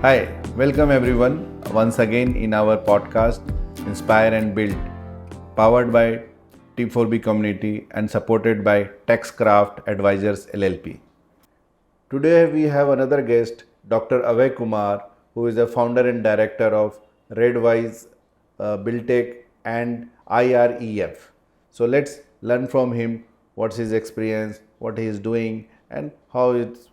Hi, welcome everyone once again in our podcast Inspire and Build, powered by T4B community and supported by TaxCraft Advisors LLP. Today we have another guest, Dr. Abhay Kumar, who is the founder and director of Redwise, Biltech and IREF. So let's learn from him what's his experience, what he is doing, and how it's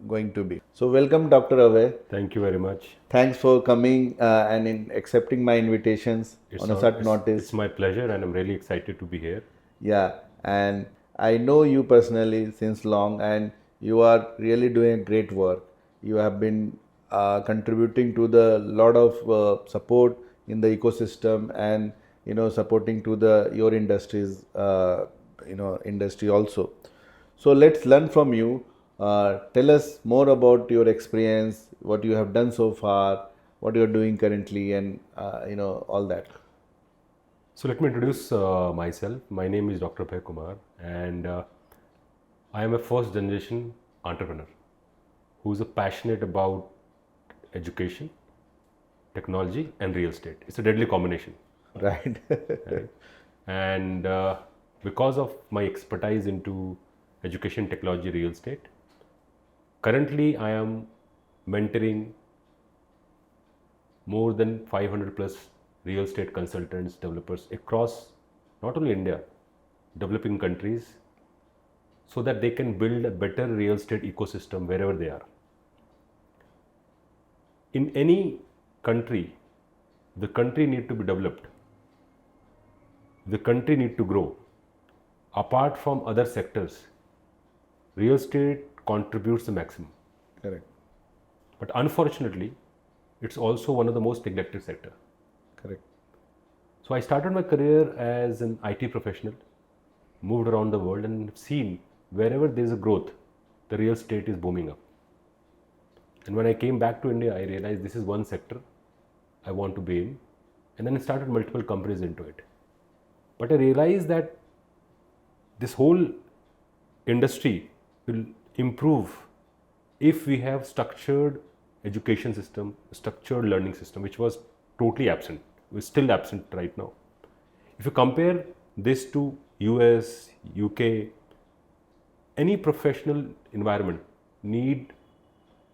going to be. So welcome, Dr. Abhay. Thank you very much. Thanks for coming and in accepting my invitations on a short notice. It's my pleasure, and I'm really excited to be here. Yeah, and I know you personally since long, and you are really doing great work. You have been contributing to the lot of support in the ecosystem, and supporting to the your industries, industry also. So let's learn from you. Tell us more about your experience, what you have done so far, what you are doing currently, and all that. So let me introduce myself. My name is Dr. Abhay Kumar, and I am a first generation entrepreneur who is passionate about education, technology, and real estate. It's a deadly combination. Right. Right? And because of my expertise into education, technology, real estate, currently I am mentoring more than 500 plus real estate consultants, developers across not only India, developing countries, so that they can build a better real estate ecosystem wherever they are. In any country, the country need to be developed. The country need to grow. Apart from other sectors, real estate contributes the maximum. Correct. But unfortunately, it's also one of the most neglected sector. Correct. So I started my career as an IT professional, moved around the world and seen wherever there is a growth, the real estate is booming up. And when I came back to India, I realized this is one sector I want to be in. And then I started multiple companies into it. But I realized that this whole industry will improve if we have structured education system, structured learning system, which was totally absent. It's still absent right now. If you compare this to US, UK, any professional environment need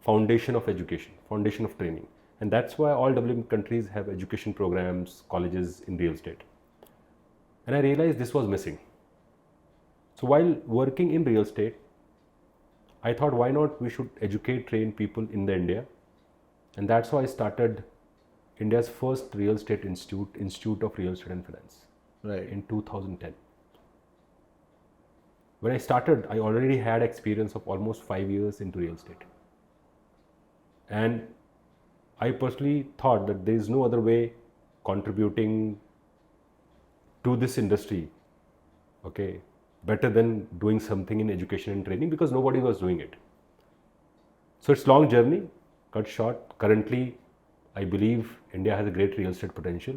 foundation of education, foundation of training. And that's why all developing countries have education programs, colleges in real estate. And I realized this was missing. So while working in real estate, I thought, why not we should educate, train people in the India. And that's why I started India's first real estate institute, Institute of Real Estate and Finance, Right. in 2010. When I started, I already had experience of almost 5 years into real estate. And I personally thought that there is no other way contributing to this industry, okay, better than doing something in education and training, because nobody was doing it. So it's long journey, cut short. Currently, I believe India has a great real estate potential.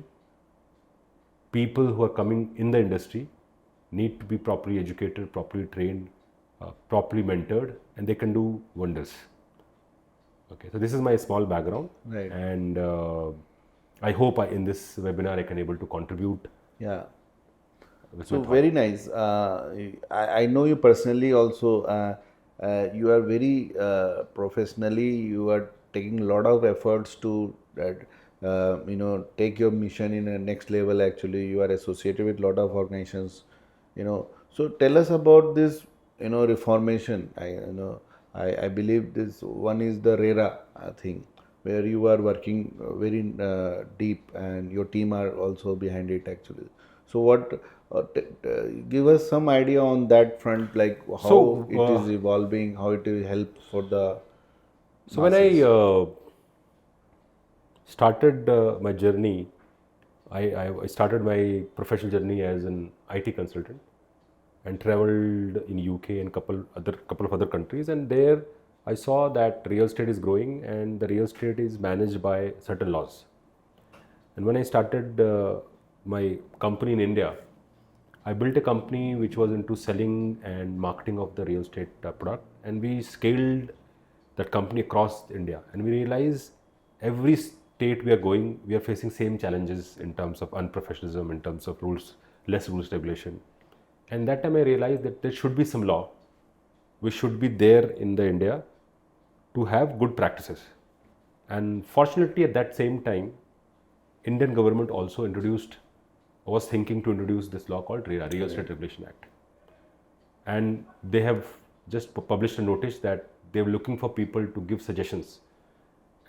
People who are coming in the industry need to be properly educated, properly trained, properly mentored, and they can do wonders. Okay, so this is my small background, Right. and I hope in this webinar I can able to contribute. Yeah. with So my thought. very nice. I know you personally also. You are very professionally. You are taking a lot of efforts to take your mission in a next level. Actually, you are associated with a lot of organizations. So tell us about this. Reformation. I believe this one is the RERA thing, where you are working very deep, and your team are also behind it actually. So what? Give us some idea on that front, like how So, it is evolving, how it will help for the. So when I started my journey, I started my professional journey as an IT consultant and traveled in UK and couple of other countries, and there I saw that real estate is growing and the real estate is managed by certain laws. And when I started my company in India, I built a company which was into selling and marketing of the real estate product, and we scaled that company across India, and we realize every state we are going, we are facing same challenges in terms of unprofessionalism, in terms of rules, less rules regulation. And that time I realized that there should be some law which should be there in the India to have good practices. And fortunately, at that same time, Indian government also was thinking to introduce this law called RERA, Real Estate Regulation Act. And they have just published a notice that they were looking for people to give suggestions.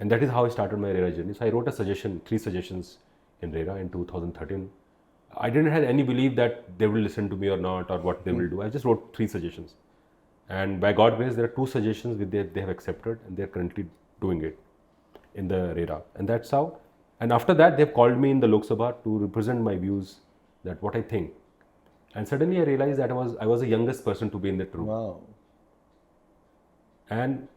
And that is how I started my RERA journey. So I wrote 3 suggestions in RERA in 2013. I didn't have any belief that they will listen to me or not, or what they will do. I just wrote 3 suggestions. And by God's grace, there are 2 suggestions which they have accepted, and they are currently doing it in the RERA. And that's how. And after that, they've called me in the Lok Sabha to represent my views, that what I think. And suddenly I realized that I was the youngest person to be in that room. Wow. And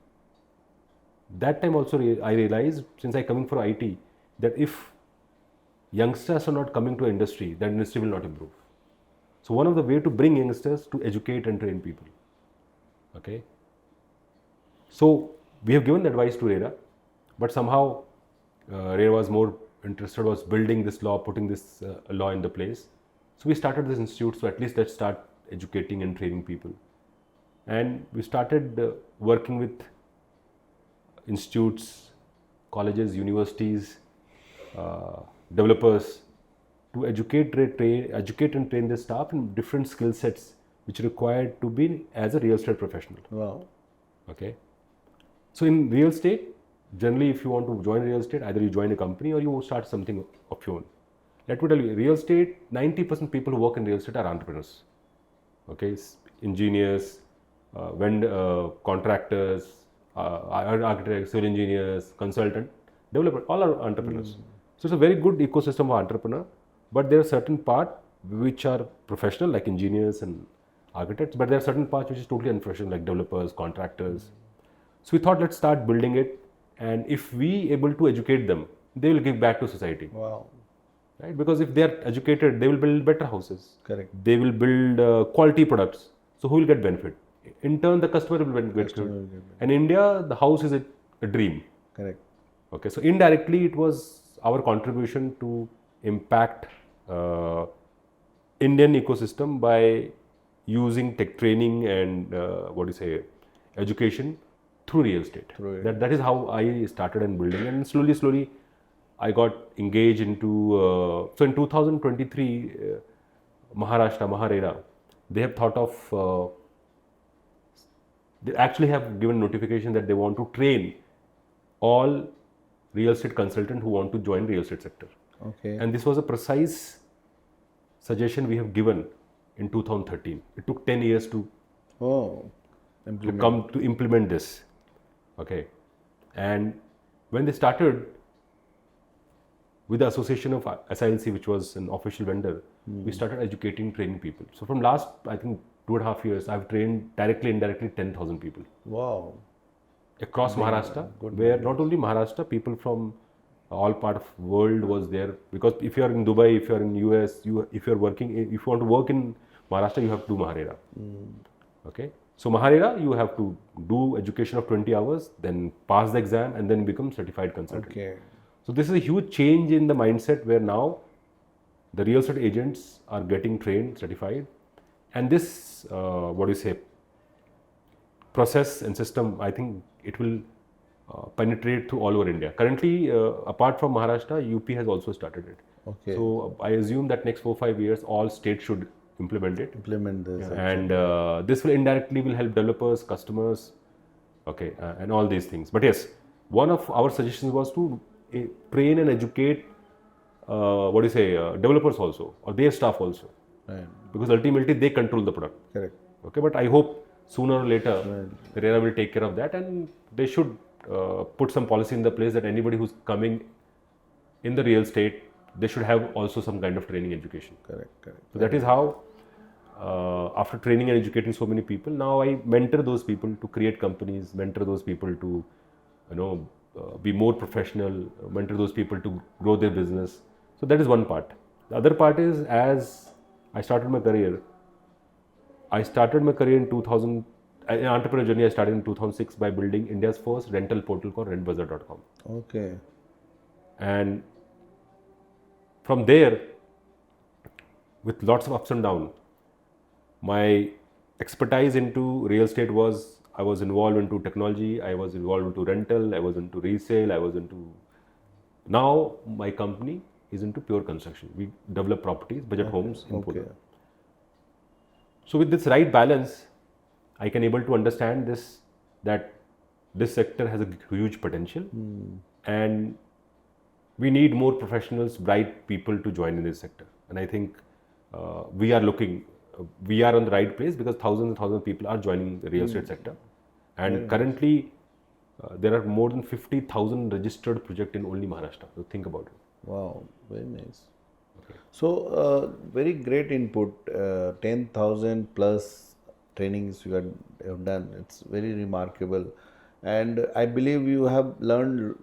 that time also I realized, since I coming from IT, that if youngsters are not coming to industry, then industry will not improve. So one of the way to bring youngsters to educate and train people. Okay. So we have given advice to RERA, but somehow RERA was more interested was building this law, putting this law in the place. So we started this institute. So at least let's start educating and training people. And we started working with institutes, colleges, universities, developers to educate and train the staff in different skill sets which are required to be as a real estate professional. Wow. Okay. So in real estate, generally if you want to join real estate, either you join a company or you start something of your own. Let me tell you, real estate, 90% people who work in real estate are entrepreneurs. Okay, engineers, contractors, architects, civil engineers, consultant, developer, all are entrepreneurs. So it's a very good ecosystem for entrepreneur, but there are certain parts which are professional, like engineers and architects, but there are certain parts which is totally unprofessional, like developers, contractors. So we thought, let's start building it, and if we able to educate them, they will give back to society. Wow. Right? Because if they are educated, they will build better houses. Correct. They will build quality products. So who will get benefit? In turn, the customer will get benefit. And in India, the house is a dream. Correct. Okay, so indirectly, it was our contribution to impact Indian ecosystem by using tech training and education through real estate. That is how I started and building, and slowly I got engaged into. So in 2023, Maharera, they have thought of. They actually have given notification that they want to train all real estate consultants who want to join real estate sector. Okay. And this was a precise suggestion we have given in 2013. It took 10 years to implement this. Okay. And when they started with the association of SILC, which was an official vendor, we started educating, training people. So from last, I think, 2.5 years, I've trained directly, indirectly 10,000 people. Wow. Across Maharashtra, where not only Maharashtra, people from all part of world was there. Because if you are in Dubai, if you are in US, if you want to work in Maharashtra, you have to do Maharera. Okay. So Maharera, you have to do education of 20 hours, then pass the exam, and then become certified consultant. Okay. So this is a huge change in the mindset where now the real estate agents are getting trained, certified, and this process and system, I think it will penetrate through all over India. Currently, apart from Maharashtra, UP has also started it. Okay. So I assume that next 4-5 years, all states should implement it. Implement this. And this will indirectly help developers, customers, okay, and all these things. But yes, one of our suggestions was to train and educate developers also, or their staff also. Right. Because ultimately they control the product. Correct. Okay, but I hope sooner or later the RERA will take care of that, and they should put some policy in the place that anybody who's coming in the real estate, they should have also some kind of training education. Correct. So that is how, after training and educating so many people, now I mentor those people to create companies, mentor those people to, be more professional, mentor those people to grow their business. So that is one part. The other part is, as I started my career in 2000, an entrepreneur journey I started in 2006 by building India's first rental portal called rentbazaar.com. Okay. And from there, with lots of ups and downs, my expertise into real estate was, I was involved into technology, I was involved into rental, I was into resale, I was into, now my company is into pure construction. We develop properties, budget homes in Pune. So with this right balance, I can able to understand this, that this sector has a huge potential and we need more professionals, bright people to join in this sector. And I think we are on the right place because thousands and thousands of people are joining the real estate sector. And currently, there are more than 50,000 registered projects in only Maharashtra. So think about it. Wow, very nice. Okay. So, very great input. 10,000 plus trainings you have done. It's very remarkable. And I believe you have learned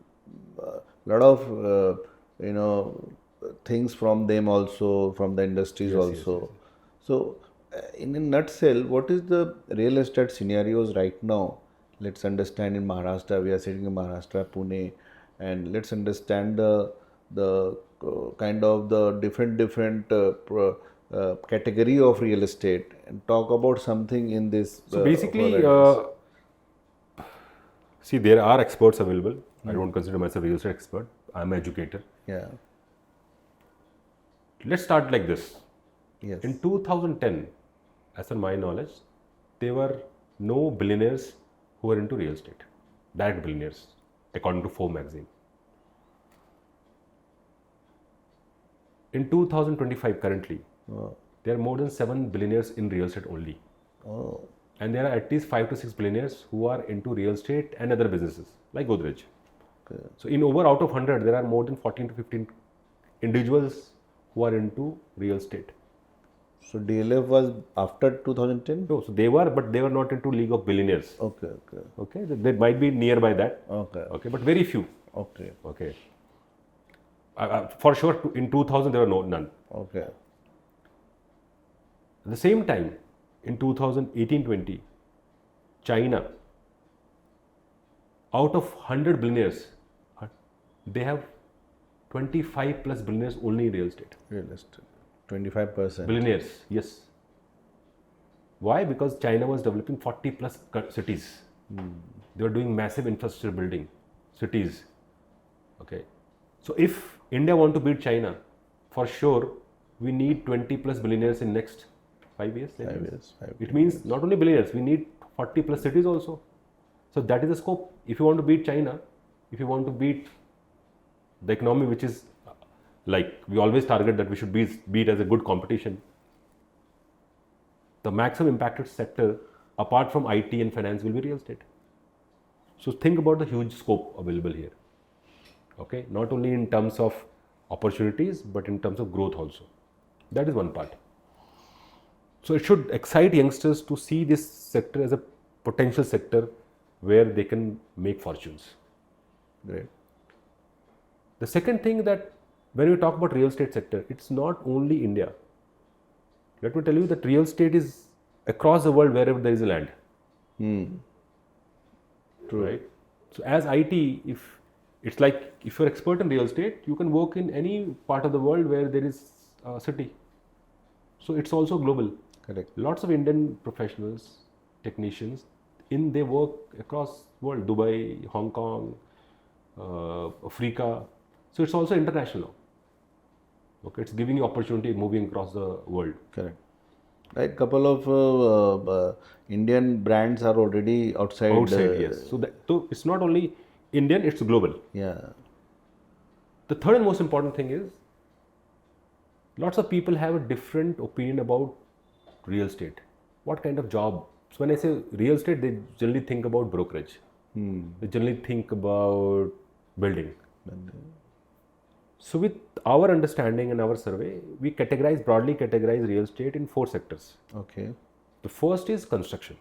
a lot of, things from them also, from the industries also. Yes. So, in a nutshell, what is the real estate scenarios right now? Let's understand in Maharashtra, we are sitting in Maharashtra, Pune, and let's understand the kind of the different category of real estate and talk about something in this. So basically, see, there are experts available. I don't consider myself a real estate expert. I'm an educator. Yeah. Let's start like this. Yes. In 2010, as per my knowledge, there were no billionaires who were into real estate. Direct billionaires, according to Forbes magazine. In 2025, currently, there are more than 7 billionaires in real estate only. Oh. And there are at least 5 to 6 billionaires who are into real estate and other businesses, like Godrej. Okay. So in out of 100, there are more than 14 to 15 individuals who are into real estate. So DLF was after 2010? No, so they were, but they were not into League of Billionaires. Okay. They might be nearby that. Okay, but very few. Okay. For sure, in 2000 there were none. Okay. At the same time, in 2018-20, China, out of 100 billionaires, they have 25 plus billionaires only in real estate. 25%. Billionaires, yes. Why? Because China was developing 40 plus cities. They were doing massive infrastructure building, cities. Okay. So if India want to beat China, for sure, we need 20 plus billionaires in next 5 years. 5 years. It means not only billionaires, we need 40 plus cities also. So that is the scope. If you want to beat China, if you want to beat the economy, which is like we always target that we should beat as a good competition, the maximum impacted sector apart from IT and finance will be real estate. So think about the huge scope available here. Okay, not only in terms of opportunities, but in terms of growth also. That is one part. So it should excite youngsters to see this sector as a potential sector where they can make fortunes. Great. The second thing that when we talk about real estate sector, it's not only India. Let me tell you that real estate is across the world wherever there is a land. True. Right? So as IT, if it's like if you're expert in real estate, you can work in any part of the world where there is a city. So it's also global. Correct. Lots of Indian professionals, technicians, they work across the world, Dubai, Hong Kong, Africa. So it's also international now. Okay, it's giving you opportunity moving across the world. Correct. Like couple of Indian brands are already outside. Yes. So it's not only Indian, it's global. Yeah. The third and most important thing is lots of people have a different opinion about real estate. What kind of job? So when I say real estate, they generally think about brokerage. They generally think about building. So with our understanding and our survey, we broadly categorize real estate in 4 sectors. Okay. The first is construction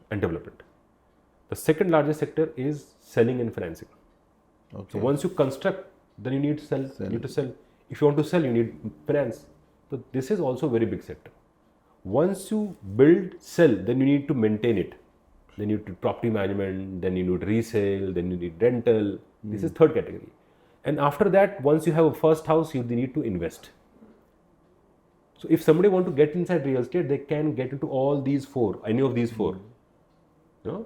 and development. The second largest sector is selling and financing. Okay. So once you construct, then you need to sell. You need to sell. If you want to sell, you need finance. So this is also a very big sector. Once you build, sell, then you need to maintain it. then you need property management, then you need resale, then you need rental. This is third category. And after that, once you have a first house, you need to invest. So if somebody want to get inside real estate, they can get into all these four, any of these four. You know?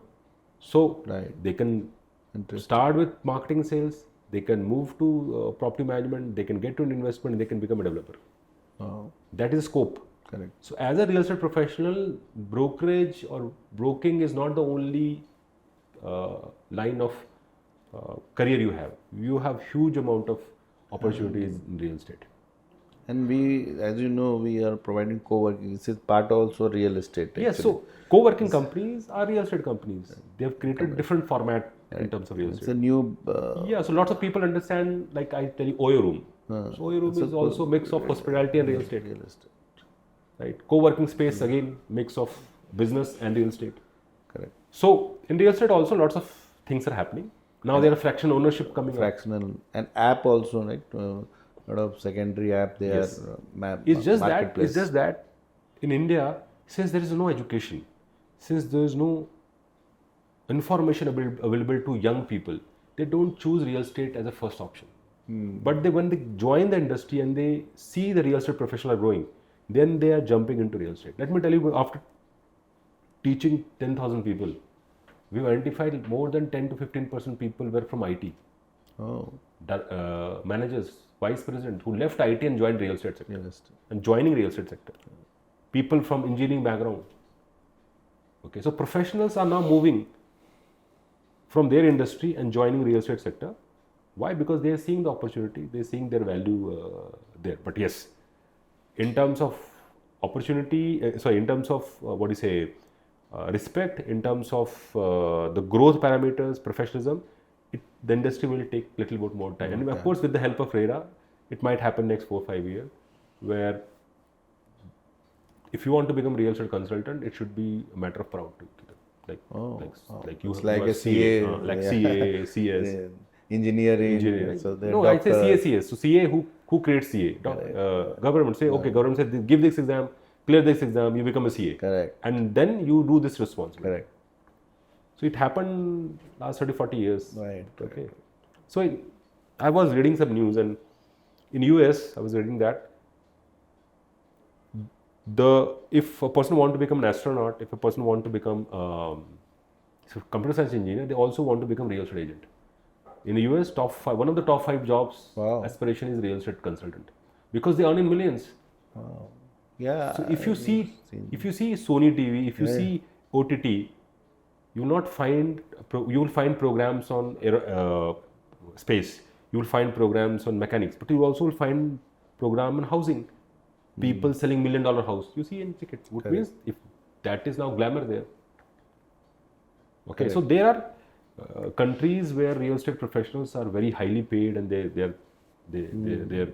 So Right. they can Interesting. start with marketing sales, they can move to property management, they can get to an investment, they can become a developer. Oh, That is scope. correct. So as a real estate professional, brokerage or broking is not the only line of career you have. You have huge amount of opportunities in real estate. And we, as you know, we are providing co-working. This is part also real estate. Yes, Actually. so co-working companies are real estate companies. They have created different format in terms of real It's estate. a new. Yeah, so lots of people understand, like I tell you, Oyo Room. So Oyo Room is also mix of hospitality and real estate. Real estate. Right? Co-working space, again, mix of business and real estate. Correct. So in real estate also lots of things are happening. Now there are fraction ownership coming up. Fractional and app also, right? Lot of secondary app. They Yes. are It's just that, marketplace. it's just that in India, since there is no education, since there is no information available to young people, they don't choose real estate as a first option. But when they join the industry and they see the real estate professional are growing, then they are jumping into real estate. Let me tell you, after teaching 10,000 people, we've identified more than 10 to 15% people were from IT. Oh, Managers, vice president who left IT and joined real estate sector. real estate. And joining real estate sector. People from engineering background. Okay, so professionals are now moving from their industry and joining real estate sector. Why? Because they are seeing the opportunity, they are seeing their value there. But yes, in terms of opportunity, in terms of what do you say, respect, in terms of the growth parameters, professionalism, the industry will take little bit more time. And of course, with the help of RERA, it might happen next 4-5 years, where if you want to become real estate consultant, it should be a matter of proud to them. Like you It's like are a CA, like yeah. CA, CS. Yeah. Engineering. Engineering. So they're No, I say doctor. CA. So CA, who creates CA? Government say, okay, government says, give this exam, clear this exam, you become a CA. Correct. And then you do this responsibility. Correct. So it happened last 30-40 years. Right. Okay. So I was reading some news, and in US, I was reading that if a person want to become an astronaut, if a person want to become computer science engineer, they also want to become real estate agent. In the US, one of the top 5 jobs aspiration is real estate consultant, because they earn in millions. Wow. Yeah. So if you see Sony TV, if you see OTT, you will find programs on space. You will find programs on mechanics, but you also will find program on housing. People selling $1 million house. You see in tickets. Which means if that is now glamour there. Okay, so there are countries where real estate professionals are very highly paid, and their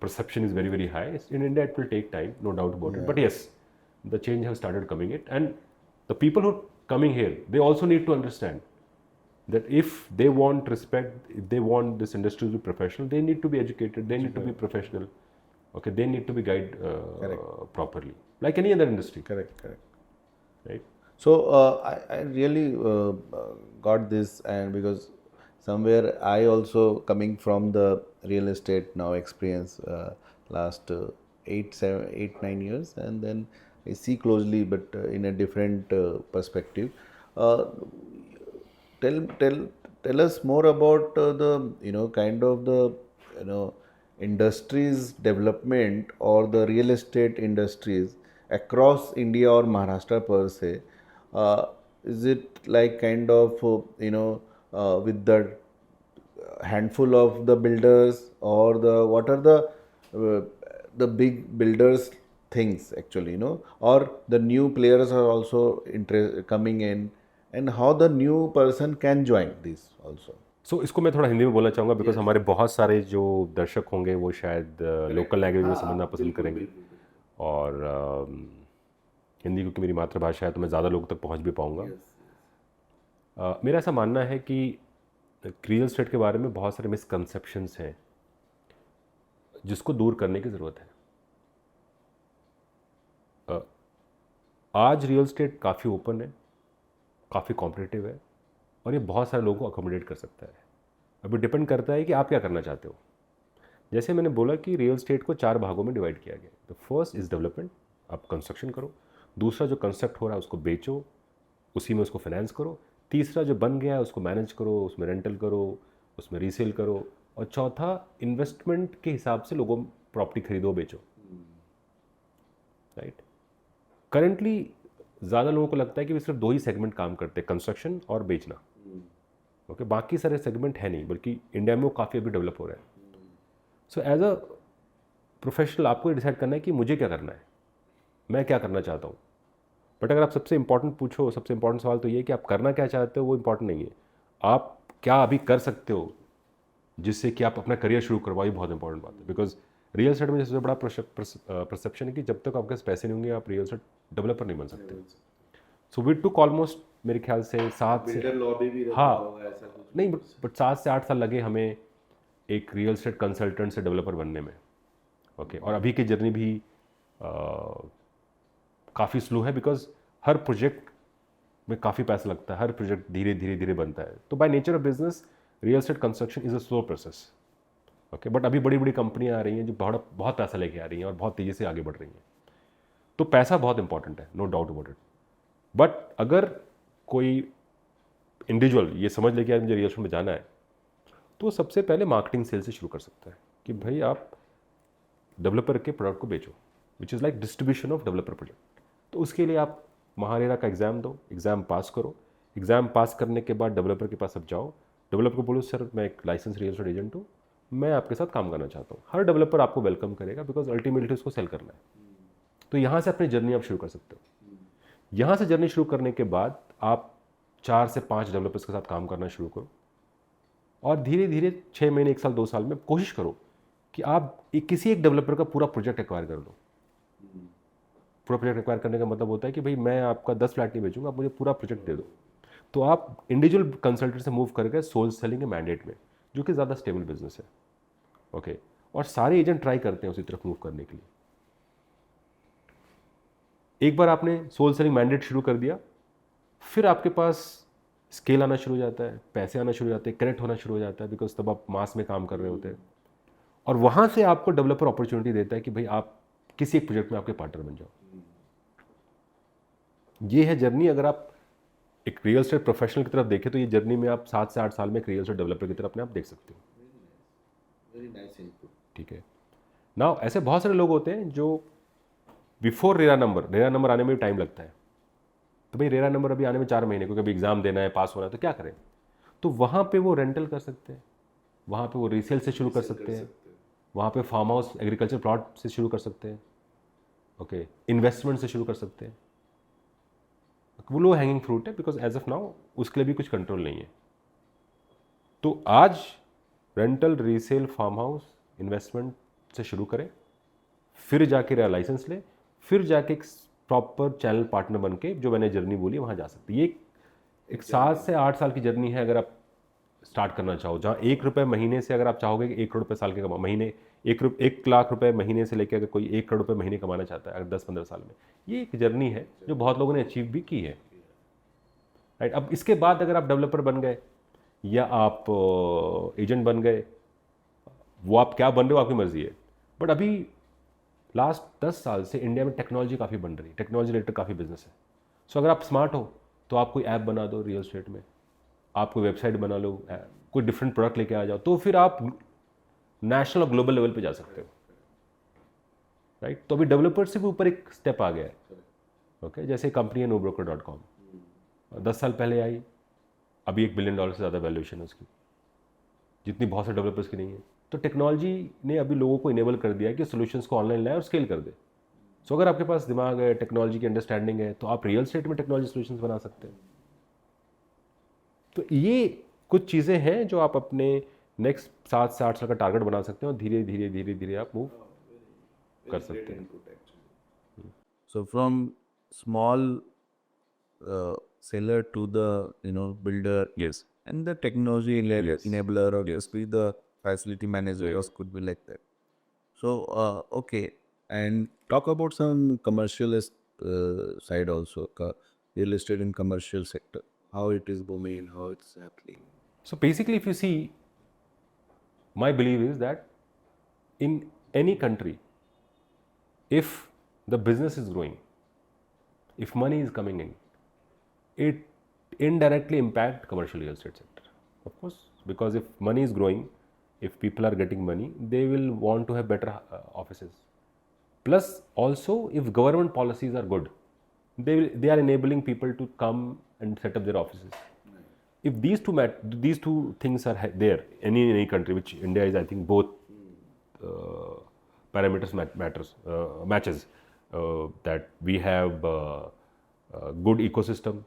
perception is very, very high. In India, it will take time, no doubt about it. But yes, the change has started coming in, and the people who are coming here, they also need to understand that if they want respect, if they want this industry to be professional, they need to be educated, they need to be professional. Okay, they need to be guided properly, like any other industry. Correct. Right. So I really got this, and because somewhere I also coming from the real estate now experience last 8-9 years, and then I see closely, but in a different perspective. Tell us more about the kind of the industries development or the real estate industries across India or Maharashtra per se. Is it like kind of with the handful of the builders, or what are the big builders things actually, or the new players are also coming in, and how the new person can join this also. So इसको मैं थोड़ा हिंदी में बोलना चाहूँगा, because हमारे बहुत सारे जो दर्शक होंगे वो शायद लोकल लैंग्वेज में समझना पसंद करेंगे, और हिंदी क्योंकि मेरी मातृभाषा है तो मैं ज़्यादा लोगों तक पहुँच भी पाऊँगा। मेरा ऐसा मानना है कि रियल एस्टेट के बारे में बहुत सारे मिसकंसेप्शंस हैं जिसको दूर करने की ज़रूरत है। आज रियल एस्टेट काफ़ी ओपन है, काफ़ी कॉम्पिटिटिव है और ये बहुत सारे लोगों को अकोमोडेट कर सकता है। अभी डिपेंड करता है कि आप क्या करना चाहते हो। जैसे मैंने बोला कि रियल एस्टेट को 4 भागों में डिवाइड किया गया। तो फर्स्ट इज़ डेवलपमेंट, आप कंस्ट्रक्शन करो। दूसरा जो कंस्ट्रक्ट हो रहा है उसको बेचो, उसी में उसको फाइनेंस करो। तीसरा जो बन गया है उसको मैनेज करो, उसमें रेंटल करो, उसमें रीसेल करो। और चौथा इन्वेस्टमेंट के हिसाब से लोगों प्रॉपर्टी खरीदो बेचो, राइट। करंटली ज़्यादा लोगों को लगता है कि वे सिर्फ 2 ही सेगमेंट काम करते हैं, कंस्ट्रक्शन और बेचना। ओके, बाकी सारे सेगमेंट है नहीं, बल्कि इंडिया में वो काफ़ी अभी डेवलप हो रहा है। सो एज अ प्रोफेशनल आपको डिसाइड करना है कि मुझे क्या करना है, मैं क्या करना चाहता हूँ। बट अगर आप सबसे इंपॉर्टेंट पूछो, सबसे इंपॉर्टेंट सवाल तो ये है कि आप करना क्या चाहते हो, वो इंपॉर्टेंट नहीं है। आप क्या अभी कर सकते हो जिससे कि आप अपना करियर शुरू करवाओ, ये बहुत इंपॉर्टेंट बात है। बिकॉज रियल एस्टेट में सबसे बड़ा परसेप्शन है कि जब तक आपके पास पैसे नहीं होंगे आप रियल एस्टेट डेवलपर नहीं बन सकते। सो वी टुक ऑलमोस्ट मेरे ख्याल से 7 से, लॉबी भी रहता हाँ होगा ऐसा कुछ? नहीं, बट 7 से 8 साल लगे हमें एक रियल एस्टेट कंसल्टेंट से डेवलपर बनने में। ओके, और अभी की जर्नी भी काफ़ी स्लो है, बिकॉज हर प्रोजेक्ट में काफ़ी पैसा लगता है, हर प्रोजेक्ट धीरे धीरे धीरे बनता है। तो by nature of business real estate construction is a slow process. Okay, but अभी बड़ी बड़ी कंपनियां आ रही हैं जो बहुत बहुत पैसा लेके आ रही हैं और बहुत तेज़ी से आगे बढ़ रही हैं। तो पैसा बहुत इंपॉर्टेंट है, no doubt about it. But अगर कोई इंडिविजुअल ये समझ ले कि यार मुझे रियल एस्टेट में जाना है, तो वो सबसे पहले मार्केटिंग सेल से शुरू कर सकता है कि भाई आप डेवलपर के प्रोडक्ट को बेचो, which is like distribution of developer project. तो उसके लिए आप महारेरा का एग्ज़ाम दो, एग्ज़ाम पास करो। एग्ज़ाम पास करने के बाद डेवलपर के पास अब जाओ, डेवलपर को बोलो सर मैं एक लाइसेंस रियल एस्टेट एजेंट हूँ, मैं आपके साथ काम करना चाहता हूँ। हर डेवलपर आपको वेलकम करेगा, बिकॉज अल्टीमेटली उसको सेल करना है। तो यहाँ से अपनी जर्नी आप शुरू कर सकते हो। यहाँ से जर्नी शुरू करने के बाद आप 4 से 5 डेवलपर्स के साथ काम करना शुरू करो, और धीरे धीरे 6 महीने, 1 साल, 2 साल में कोशिश करो कि आप किसी एक डेवलपर का पूरा प्रोजेक्ट एक्वायर कर लो। पूरा प्रोजेक्ट एक्वायर करने का मतलब होता है कि भाई मैं आपका 10 फ्लैट नहीं बेचूंगा, आप मुझे पूरा प्रोजेक्ट दे दो। तो आप इंडिविजुअल कंसल्टेंट से मूव करके सोल सेलिंग के मैंडेट में, जो कि ज़्यादा स्टेबल बिजनेस है। ओके, और सारे एजेंट ट्राई करते हैं उसी तरफ मूव करने के लिए। एक बार आपने सोल सेलिंग मैंडेट शुरू कर दिया, फिर आपके पास स्केल आना शुरू हो जाता है, पैसे आना शुरू हो जाते हैं, कनेक्ट होना शुरू हो जाता है, बिकॉज तब आप मास में काम कर रहे होते हैं। और वहाँ से आपको डेवलपर अपॉर्चुनिटी देता है कि भाई आप किसी एक प्रोजेक्ट में आपके पार्टनर बन जाओ। ये है जर्नी। अगर आप एक रियल एस्टेट प्रोफेशनल की तरफ देखें तो ये जर्नी में आप 7 से 8 साल में एक रियल एस्टेट डेवलपर की तरफ अपने आप देख सकते हो। Very nice input. ठीक है ना। ऐसे बहुत सारे लोग होते हैं जो बिफोर रेरा नंबर आने में भी टाइम लगता है। तो भाई रेरा नंबर अभी आने में 4 महीने, क्योंकि अभी एग्जाम देना है, पास होना है, तो क्या करें। तो वहाँ पे वो रेंटल कर सकते हैं, वहाँ पे वो रीसेल से शुरू कर सकते हैं, वहाँ पे फार्म हाउस एग्रीकल्चर प्लॉट से शुरू कर सकते हैं। ओके, इन्वेस्टमेंट से शुरू कर सकते हैं। वो लो हैंगिंग फ्रूट है, बिकॉज एज ऑफ नाउ उसके लिए भी कुछ कंट्रोल नहीं है। तो आज rental, resale, farm house, investment से शुरू करें, फिर जाके रेरा लाइसेंस ले, फिर जाके एक प्रॉपर चैनल पार्टनर बन के जो मैंने जर्नी बोली वहाँ जा सकते। ये एक 7 से 8 साल की जर्नी है अगर आप स्टार्ट करना चाहो, जहाँ 1 रुपये महीने से, अगर आप चाहोगे कि 1 करोड़ रुपये साल के महीने, 1 लाख रुपए महीने से लेकर अगर कोई 1 करोड़ रुपये महीने कमाना चाहता है अगर 10-15 साल में, ये एक जर्नी है जो बहुत लोगों ने अचीव भी की है, राइट। अब इसके बाद अगर आप डेवलपर बन गए या आप एजेंट बन गए, वो आप क्या बन रहे हो आपकी मर्जी है। बट अभी लास्ट 10 साल से इंडिया में टेक्नोलॉजी काफ़ी बन रही है, टेक्नोलॉजी रिलेटेड काफ़ी बिजनेस है। सो अगर आप स्मार्ट हो तो आप कोई ऐप बना दो रियल एस्टेट में, आप कोई वेबसाइट बना लो, कोई डिफरेंट प्रोडक्ट लेके आ जाओ, तो फिर आप नेशनल और ग्लोबल लेवल पे जा सकते हो, राइट। तो अभी डेवलपर से भी ऊपर एक स्टेप आ गया है। ओके, जैसे कंपनी है nobroker.com, 10 साल पहले आई, अभी $1 बिलियन से ज़्यादा वैल्यूएशन है उसकी, जितनी बहुत से डेवलपर्स की नहीं है। तो टेक्नोलॉजी ने अभी लोगों को इनेबल कर दिया है कि सोल्यूशंस को ऑनलाइन लाए और स्केल कर दे। सो अगर आपके पास दिमाग है, टेक्नोलॉजी की अंडरस्टैंडिंग है, तो आप रियल एस्टेट में टेक्नोलॉजी सोल्यूशंस बना सकते हैं। तो ये कुछ चीज़ें हैं जो आप अपने नेक्स्ट 7 से 8 साल का टारगेट बना सकते हैं और धीरे धीरे धीरे धीरे आप मूव कर सकते हैं। So from small seller to the builder, Yes. and the technology Yes. enabler, or just be the facility manager, or could be like that. So okay, and talk about some commercial side also, real estate in commercial sector. how it is booming, how it's happening. So basically, if you see, my belief is that in any country, if the business is growing, if money is coming in, it indirectly impact commercial real estate sector. Of course, because if money is growing, if people are getting money, they will want to have better offices. Plus, also, if government policies are good, they are enabling people to come and set up their offices. If these two things are there in any country, which India is, I think, both parameters matches, that we have good ecosystem,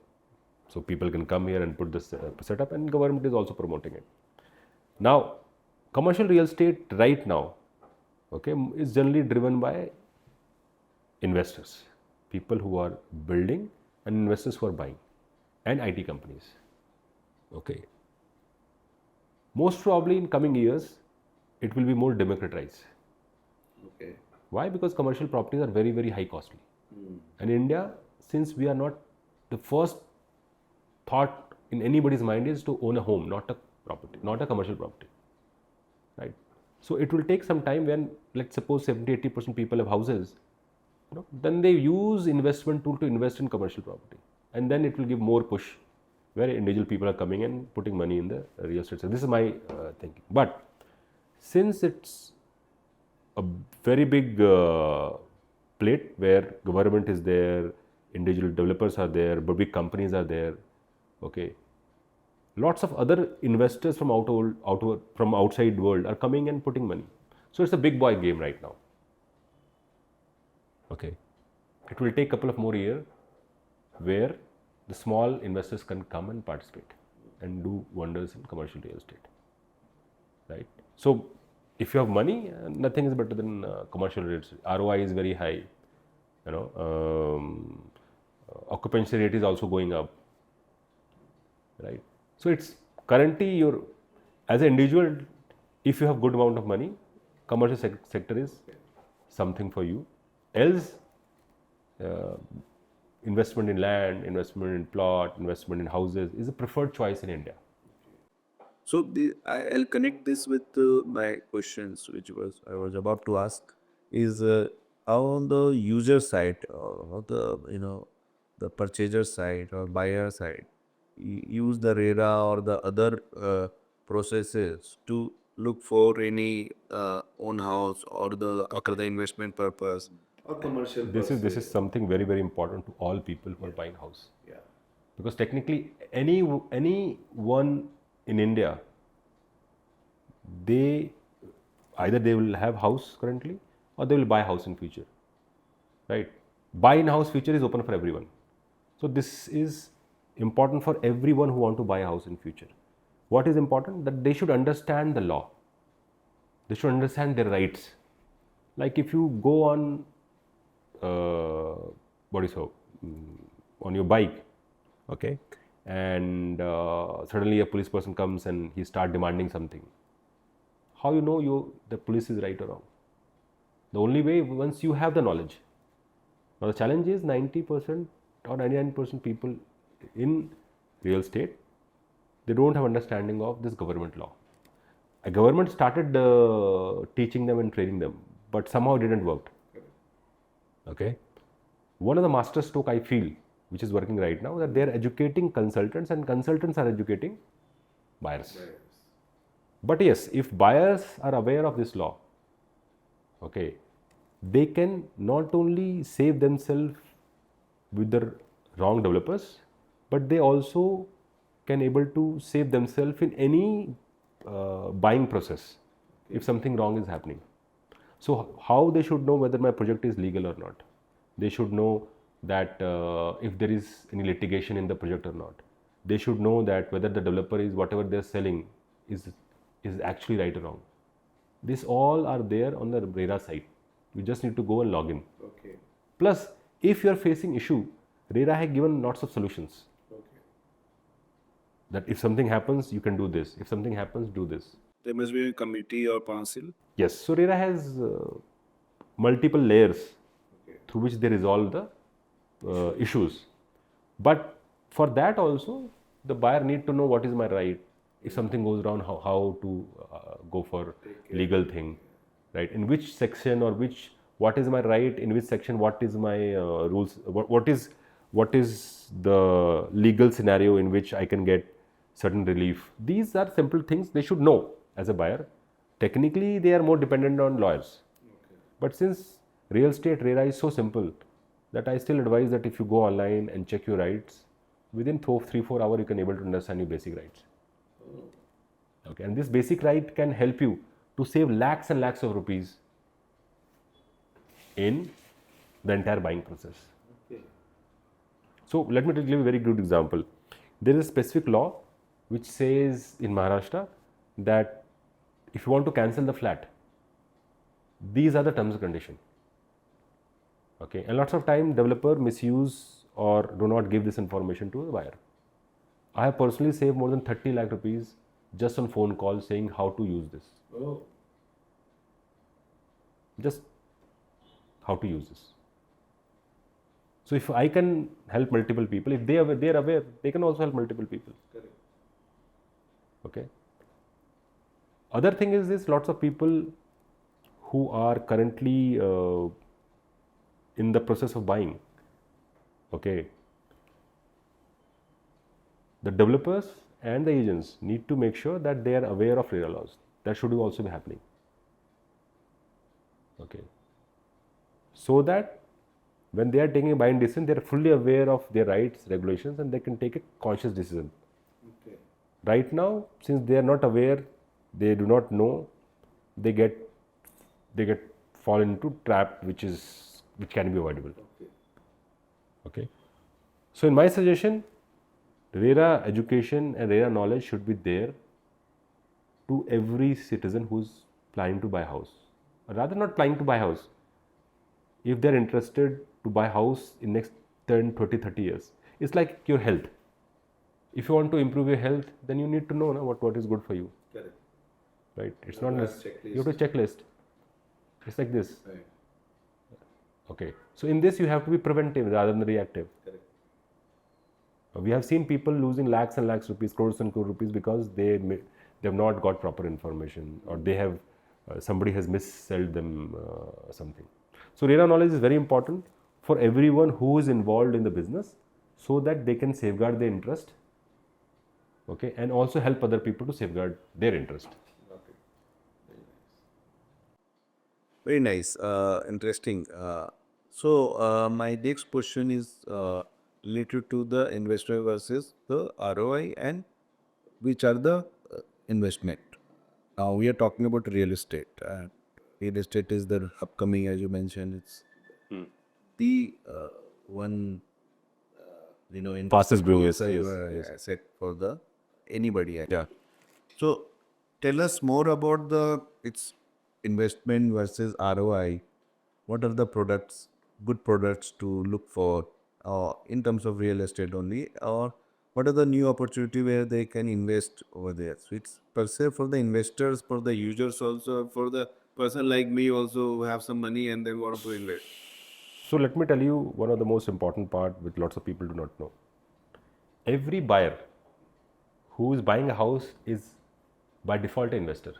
so people can come here and put this set up, and government is also promoting it. Now, commercial real estate right now, okay, is generally driven by investors, people who are building, and investors who are buying, and IT companies. Okay. Most probably in coming years, it will be more democratized. Okay. Why? Because commercial properties are very, very high costly. And in India, since we are not, the first thought in anybody's mind is to own a home, not a property, not a commercial property. Right? So it will take some time when, let's suppose 70-80% people have houses, then they use investment tool to invest in commercial property. And then it will give more push where individual people are coming and putting money in the real estate. So this is my thinking. But since it's a very big plate where government is there, individual developers are there, but big companies are there, okay, lots of other investors from outside world are coming and putting money. So it's a big boy game right now. Okay, it will take a couple of more years where the small investors can come and participate and do wonders in commercial real estate, right? So if you have money, nothing is better than commercial real estate. ROI is very high, occupancy rate is also going up, right? So it's currently as an individual, if you have good amount of money, commercial sector is something for you. Else, investment in land, investment in plot, investment in houses is a preferred choice in India. So I'll connect this with my questions, which I was about to ask, is how on the user side, or how the purchaser side or buyer side, use the RERA or the other processes to look for any own house or the investment purpose or commercial This is something very, very important to all people who are buying house. Yeah. Because technically, anyone in India, either they will have house currently or they will buy house in future, right? Buy in house feature is open for everyone. So this is important for everyone who want to buy a house in future. What is important? That they should understand the law. They should understand their rights. Like if you go on on your bike, okay, and suddenly a police person comes and he start demanding something, how you know the police is right or wrong? The only way, once you have the knowledge. Now the challenge is 90% or 99% people in real estate, they don't have understanding of this government law. A government started teaching them and training them, but somehow it didn't work. Okay. One of the master stroke I feel, which is working right now, that they are educating consultants and consultants are educating buyers. But yes, if buyers are aware of this law, okay, they can not only save themselves with the wrong developers, but they also can able to save themselves in any buying process if something wrong is happening. So how they should know whether my project is legal or not? They should know that if there is any litigation in the project or not. They should know that whether the developer is whatever they are selling is actually right or wrong. These all are there on the RERA site. You just need to go and log in. Okay. Plus, if you are facing issue, RERA has given lots of solutions. Okay. That if something happens, you can do this. If something happens, do this. There must be a committee or council. Yes. So RERA has multiple layers through which they resolve the issues. But for that also, the buyer need to know what is my right. If something goes wrong, how to go for legal thing, right? In which section or what is my right? In which section? What is my rules? What is the legal scenario in which I can get certain relief? These are simple things they should know as a buyer. Technically, they are more dependent on lawyers. But since real estate RERA is so simple that I still advise that if you go online and check your rights, within 3-4 hours you can able to understand your basic rights. Okay, and this basic right can help you to save lakhs and lakhs of rupees in the entire buying process. Okay. So let me give you a very good example. There is a specific law which says in Maharashtra that if you want to cancel the flat, these are the terms and conditions. Okay, and lots of time developer misuse or do not give this information to the buyer. I have personally saved more than 30 lakh rupees just on phone calls saying how to use this. Oh. Just how to use this. So if I can help multiple people, if they are aware, they can also help multiple people. Correct. Okay. Other thing is this: lots of people who are currently in the process of buying. Okay. The developers and the agents need to make sure that they are aware of RERA laws. That should also be happening. Okay. So that when they are taking a buying decision, they are fully aware of their rights, regulations, and they can take a conscious decision. Okay. Right now, since they are not aware, they do not know, they get fall into trap which can be avoidable. Okay. Okay. So in my suggestion, RERA education and RERA knowledge should be there to every citizen who's planning to buy a house. Or rather, not planning to buy a house. If they're interested to buy a house in next 10, 20, 30 years, it's like your health. If you want to improve your health, then you need to know what is good for you. Correct. Right? It's You not have necessary. You have to checklist. It's like this. Right. Okay. So in this, you have to be preventive rather than reactive. Correct. We have seen people losing lakhs and lakhs rupees, crores and crores rupees because they have not got proper information, or they have somebody has missold them something. So RERA knowledge is very important for everyone who is involved in the business, so that they can safeguard their interest. Okay, and also help other people to safeguard their interest. Okay. Very nice. Interesting. So my next question is related to the investor versus the ROI, and which are the investment. Now we are talking about real estate. Real estate is the upcoming, as you mentioned. It's the one Fastest growing asset for the anybody. Yeah. So tell us more about its investment versus ROI. What are the good products to look for in terms of real estate only, or what are the new opportunity where they can invest over there? So it's per se for the investors, for the users also, for the person like me also who have some money and they want to invest. So let me tell you one of the most important part which lots of people do not know. Every buyer who is buying a house is by default an investor.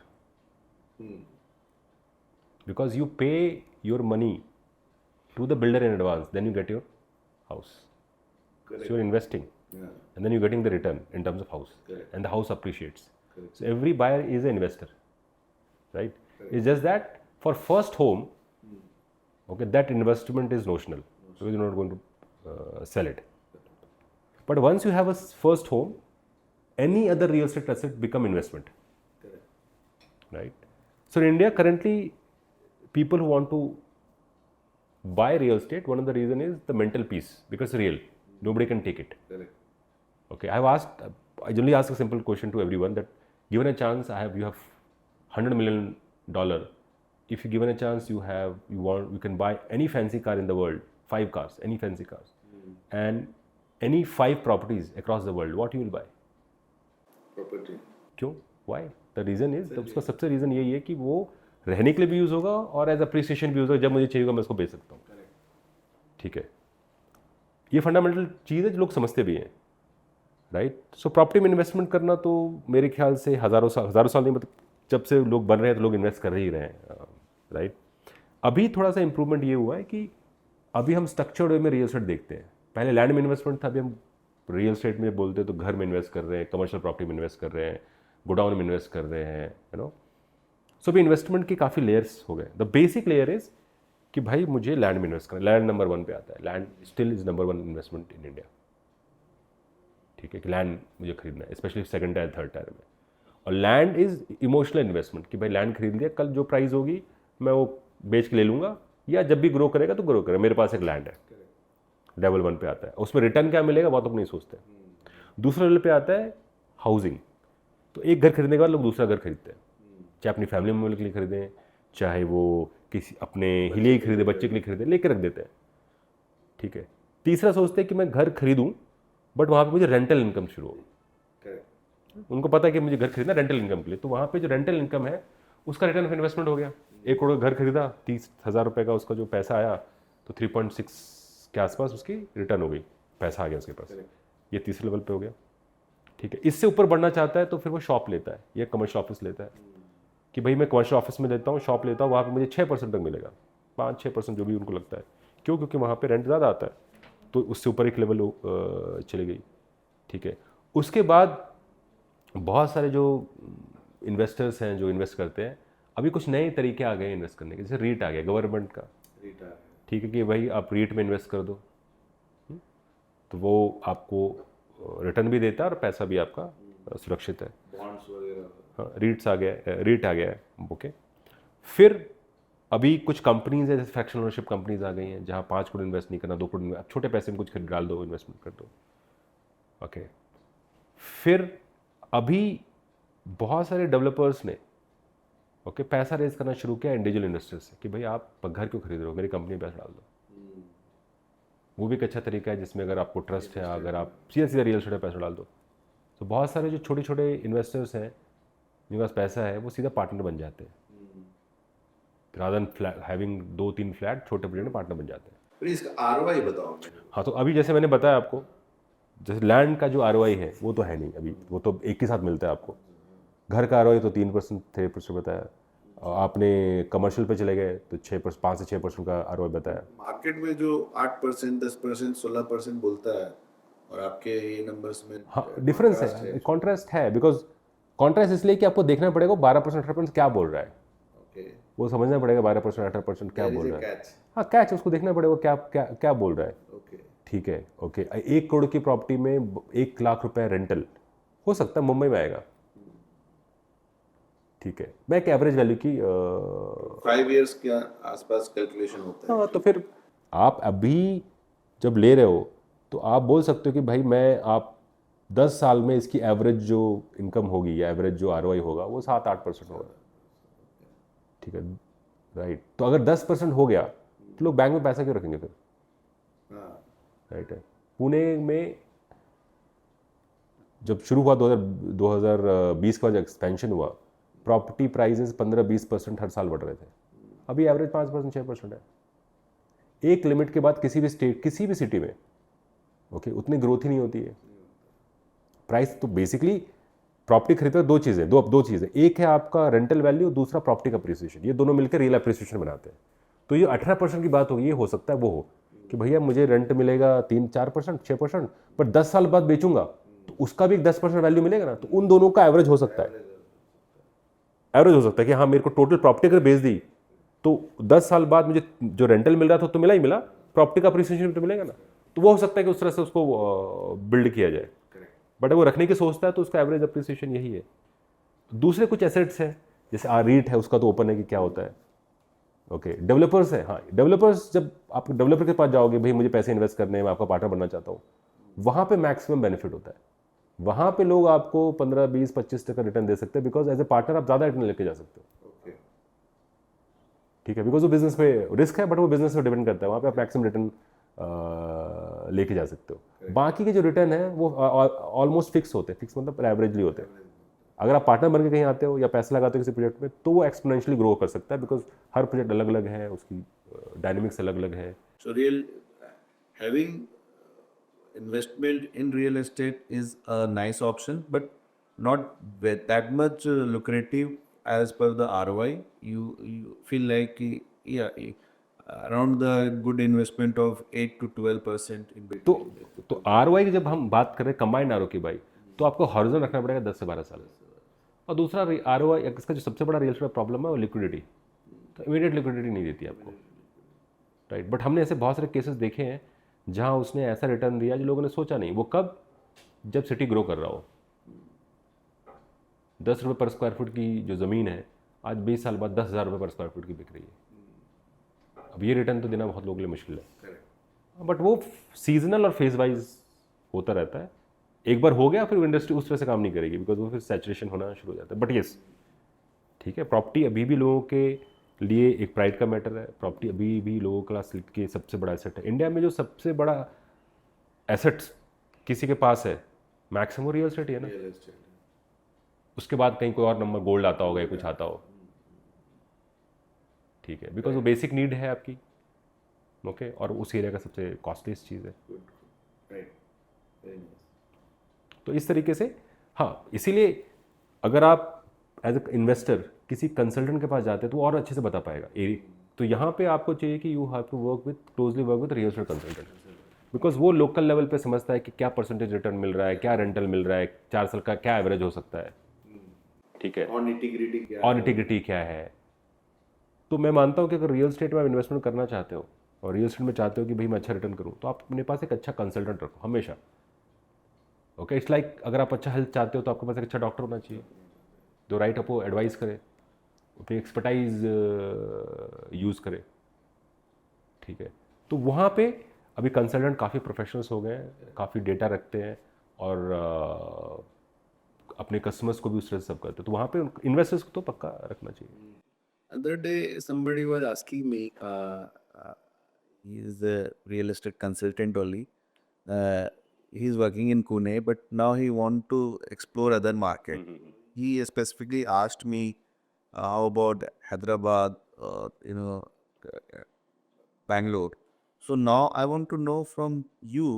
Because you pay your money to the builder in advance, then you get your house. Correct. So you're investing, Yeah. and then you're getting the return in terms of house. Correct. And the house appreciates. Correct. So every buyer is an investor, right? It's just that for first home, okay, that investment is notional because you're not going to sell it. But once you have a first home, any other real estate asset become investment. Correct. Right? So in India currently, people who want to buy real estate, one of the reason is the mental peace, because it's real. Nobody can take it. Correct. Okay, I generally ask a simple question to everyone that given a chance, you have $100 million. If you given a chance, you can buy any fancy car in the world, 5 cars, any fancy cars, and any 5 properties across the world. What you will buy? Property. क्यों? Why? The reason is, उसका सबसे reason यही है कि वो रहने के लिए भी यूज़ होगा और एज अप्रिसिएशन भी यूज़ होगा. जब मुझे चाहिए होगा मैं उसको बेच सकता हूँ. ठीक है, ये फंडामेंटल चीज़ है जो लोग समझते भी हैं. राइट. सो प्रॉपर्टी में इन्वेस्टमेंट करना तो मेरे ख्याल से हज़ारों साल नहीं, मतलब जब से लोग बन रहे हैं तो लोग इन्वेस्ट कर ही रहे हैं, राइट. अभी थोड़ा सा इंप्रूवमेंट ये हुआ है कि अभी हम स्ट्रक्चर्ड वे में रियल एस्टेट देखते हैं. पहले लैंड में इन्वेस्टमेंट था, अभी हम रियल एस्टेट में बोलते हैं तो घर में इन्वेस्ट कर रहे हैं, कमर्शियल प्रॉपर्टी में इन्वेस्ट कर रहे हैं, गोडाउन में इन्वेस्ट कर रहे हैं, यू नो. सो अभी इन्वेस्टमेंट की काफ़ी लेयर्स हो गए. द बेसिक लेयर इज़ कि भाई मुझे लैंड में इन्वेस्ट करना. लैंड नंबर 1 पे आता है. Land still is number 1 investment in India. ठीक है, कि लैंड मुझे खरीदना है, specially second tier third tier में. और लैंड इज़ इमोशनल इन्वेस्टमेंट, कि भाई लैंड खरीद लिया, कल जो प्राइस होगी मैं वो बेच के ले लूँगा, या जब भी ग्रो करेगा तो ग्रो करेगा, मेरे पास एक लैंड है. लेवल 1 पे आता है. उसमें रिटर्न क्या मिलेगा बहुत लोग नहीं सोचते. दूसरे लेवल पे आता है हाउसिंग. तो एक घर खरीदने के बाद लोग दूसरा घर खरीदते हैं, चाहे अपनी फैमिली मेम्बर के लिए खरीदें, चाहे वो किसी अपने लिए ही खरीदे, बच्चे के लिए खरीदे, लेके रख देते हैं. ठीक है. तीसरा सोचते हैं कि मैं घर खरीदूं बट वहाँ पे मुझे रेंटल इनकम शुरू हो. उनको पता है कि मुझे घर खरीदना रेंटल इनकम के लिए, तो वहाँ पे जो रेंटल इनकम है उसका रिटर्न ऑफ इन्वेस्टमेंट हो गया. 1 करोड़ घर खरीदा, 30,000 रुपये का उसका जो पैसा आया, तो 3.6 के आसपास उसकी रिटर्न हो गई, पैसा आ गया उसके पास. ये तीसरे लेवल पे हो गया. ठीक है. इससे ऊपर बढ़ना चाहता है तो फिर वो शॉप लेता है या कमर्शियल ऑफिस लेता है, कि भाई मैं कमर्शियल ऑफिस में लेता हूँ, शॉप लेता हूँ, वहाँ पे मुझे 6% तक मिलेगा, 5-6% जो भी उनको लगता है. क्यों? क्योंकि वहाँ पे रेंट ज़्यादा आता है, तो उससे ऊपर एक लेवल चली गई. ठीक है. उसके बाद बहुत सारे जो इन्वेस्टर्स हैं जो इन्वेस्ट करते हैं, अभी कुछ नए तरीके आ गए इन्वेस्ट करने के, जैसे रीट आ गया गवर्नमेंट का. ठीक है, कि भाई आप रीट में इन्वेस्ट कर दो, तो वो आपको रिटर्न भी देता है और पैसा भी आपका सुरक्षित है. बॉन्ड्स वगैरह. हाँ, रीट आ गया है. ओके. फिर अभी कुछ कंपनीज है, जैसे फ्रैक्शनल ओनरशिप कंपनीज आ गई हैं, जहाँ 5 करोड़ इन्वेस्ट नहीं करना, 2 करोड़ इन्वेस्ट, छोटे पैसे में कुछ खरीद डाल दो, इन्वेस्टमेंट कर दो. ओके. फिर अभी बहुत सारे डेवलपर्स ने पैसा रेज करना शुरू किया इंडिविजुअल इन्वेस्टर्स से, कि भाई आप घर क्यों खरीद रहे हो, मेरी कंपनी में पैसा डाल दो. वो भी एक अच्छा तरीका है जिसमें अगर आपको ट्रस्ट है, अगर आप सीधा रियल एस्टेट में पैसा डाल दो. तो बहुत सारे जो छोटे छोटे इन्वेस्टर्स हैं जिनके पास पैसा है, वो सीधा पार्टनर बन जाते हैं. रादर देन हैविंग 2-3 फ्लैट, छोटे प्रोजेक्ट में पार्टनर बन जाते हैं. फिर इसका आरओआई बताओ. हाँ, तो अभी जैसे मैंने बताया आपको, जैसे लैंड का जो आरओआई है वो तो है नहीं अभी, वो तो एक ही साथ मिलता है आपको. घर का आरओआई तो 3%, 3% बताया. आपने कमर्शियल पे चले गए तो 6%, 5 से 6% का आरओआई बताया. मार्केट में जो 8%, 10%, 16% बोलता है, और आपके ये नंबर्स में हाँ, डिफरेंस है, कॉन्ट्रास्ट है. बिकॉज कॉन्ट्रास्ट इसलिए कि आपको देखना पड़ेगा 12%, 18% क्या बोल रहा है. वो समझना पड़ेगा 12%, 18% क्या बोल रहा है. हाँ, कैच, उसको देखना पड़ेगा क्या क्या क्या बोल रहा है. ठीक है. ओके. 1 करोड़ की प्रॉपर्टी में 1 लाख रुपए रेंटल हो सकता है, मुंबई में आएगा. ठीक है. मैं एक एवरेज वैल्यू की 5 इयर्स के आसपास कैलकुलेशन होता है. हाँ, तो फिर आप अभी जब ले रहे हो तो आप बोल सकते हो कि भाई आप 10 साल में इसकी एवरेज जो इनकम होगी या एवरेज जो आरओआई होगा वो 7-8% होगा. ठीक है, राइट. तो अगर 10% हो गया तो लोग बैंक में पैसा क्यों रखेंगे फिर. राइट है. पुणे में जब शुरू हुआ 2020 का, जब एक्सपेंशन हुआ, प्रॉपर्टी प्राइसेस 15-20% हर साल बढ़ रहे थे. अभी एवरेज 5%, 6% है. एक लिमिट के बाद किसी भी स्टेट, किसी भी सिटी में उतनी ग्रोथ ही नहीं होती है. प्राइस तो बेसिकली प्रॉपर्टी खरीदते दो चीज़ें. एक है आपका रेंटल वैल्यू, दूसरा प्रॉपर्टी का अप्रिसिएशन. ये दोनों मिलकर रियल अप्रिसिएशन बनाते हैं. तो ये 18% की बात होगी, ये हो सकता है वो हो कि भैया मुझे रेंट मिलेगा 3-4%, 6%, पर 10 साल बाद बेचूंगा तो उसका भी 10% वैल्यू मिलेगा ना. तो उन दोनों का एवरेज हो सकता है. कि हाँ, मेरे को टोटल प्रॉपर्टी अगर बेच दी तो 10 साल बाद मुझे जो रेंटल मिल रहा था तो मिला ही मिला, प्रॉपर्टी का अप्रिसिएशन तो मिलेगा ना. तो वो हो सकता है कि उस तरह से उसको बिल्ड किया जाए. बट अगर वो रखने की सोचता है तो उसका एवरेज अप्रिसिएशन यही है. दूसरे कुछ एसेट्स हैं, जैसे रीट है, उसका तो ओपन है कि क्या होता है. ओके. डेवलपर्स है. हाँ, डेवलपर्स, जब आप डेवलपर के पास जाओगे, भाई मुझे पैसे इन्वेस्ट करने हैं, मैं आपका पार्टनर बनना चाहता हूँ, वहाँ पे मैक्सिमम बेनिफिट होता है. वहाँ पे लोग आपको 15, 20, 25% रिटर्न दे सकते हैं, बिकॉज एज ए पार्टनर आप ज़्यादा रिटर्न लेके जा सकते हो. ठीक है. बिकॉज वो बिजनेस में रिस्क है, बट वो बिजनेस में डिपेंड करता है. वहाँ पे आप मैक्सिमम रिटर्न लेके जा सकते हो. बाकी के जो रिटर्न है वो ऑलमोस्ट फिक्स होते हैं. फिक्स मतलब एवरेजली होते हैं. अगर आप पार्टनर बन के कहीं आते हो या पैसे लगाते हो किसी प्रोजेक्ट में, तो वो एक्सपोनेंशियली ग्रो कर सकता है, बिकॉज हर प्रोजेक्ट अलग अलग है, उसकी डायनेमिक्स अलग अलग है. So real having investment in real estate is a nice option, but not that much lucrative as per the ROI. You feel like yeah, around the good investment of 8 to 12% in तो between. तो ROI की जब हम बात करें combined RO की भाई, तो आपको हॉरिजॉन रखना पड़ेगा 10 से 12 साल। और दूसरा ROI इसका जो सबसे बड़ा रियल एस्टेट प्रॉब्लम है वो लिक्विडिटी। तो इमीडिएट लिक्विडिटी नहीं देती आपको, राइट। बट हमने ऐसे बहुत सारे केसेस देखे हैं जहां उसने ऐसा रिटर्न दिया जो लोगों ने सोचा नहीं। वो कब? जब सिटी ग्रो कर रहा हो। 10 रुपये पर स्क्वायर फुट की जो ज़मीन है आज 20 साल बाद 10,000 रुपये पर स्क्वायर फुट की बिक रही है। अब ये रिटर्न तो देना बहुत लोगों के लिए मुश्किल है, बट वो सीजनल और फेज वाइज होता रहता है। एक बार हो गया फिर इंडस्ट्री उस तरह से काम नहीं करेगी, बिकॉज वो फिर सैचुरेशन होना शुरू हो जाता है। बट येस, ठीक है, प्रॉपर्टी अभी भी लोगों के लिए एक प्राइड का मैटर है। प्रॉपर्टी अभी भी लोगों के सबसे बड़ा एसेट है। इंडिया में जो सबसे बड़ा एसेट्स किसी के पास है मैक्सिमम रियल एस्टेट है ना। उसके बाद कहीं कोई और नंबर गोल्ड आता होगा या कुछ आता हो, ठीक है, बिकॉज वो बेसिक नीड है आपकी, ओके, और उस एरिया का सबसे कॉस्टलीस्ट चीज़ है। तो इस तरीके से हाँ, इसीलिए अगर आप एज ए इन्वेस्टर किसी कंसल्टेंट के पास जाते हैं तो वो और अच्छे से बता पाएगा। तो यहाँ पे आपको चाहिए कि you have to work with closely work with real estate consultant, because वो लोकल लेवल पे समझता है कि क्या परसेंटेज रिटर्न मिल रहा है, क्या रेंटल मिल रहा है, 4 साल का क्या एवरेज हो सकता है, ठीक है, और इंटीग्रिटी क्या है। तो मैं मानता हूँ कि अगर रियल एस्टेट में आप इन्वेस्टमेंट करना चाहते हो और रियल एस्टेट में चाहते हो कि भाई मैं अच्छा रिटर्न करूँ, तो आप अपने पास एक अच्छा कंसल्टेंट रखो हमेशा, ओके। इट्स लाइक अगर आप अच्छा हेल्थ चाहते हो तो आपके पास एक अच्छा डॉक्टर होना चाहिए जो राइट आपको एडवाइस करे, अपनी एक्सपर्टाइज यूज़ करे, ठीक है। तो वहाँ पे अभी कंसल्टेंट काफ़ी प्रोफेशनल्स हो गए हैं, काफ़ी डेटा रखते हैं और अपने कस्टमर्स को भी उस तरह से सब करते हैं। तो वहाँ पे इन्वेस्टर्स को तो पक्का रखना चाहिए। Other day, somebody was asking me, he is a real estate consultant only. He's working in Pune, but now he want to explore other market. He specifically asked me, how about Hyderabad, Bangalore. So now I want to know from you,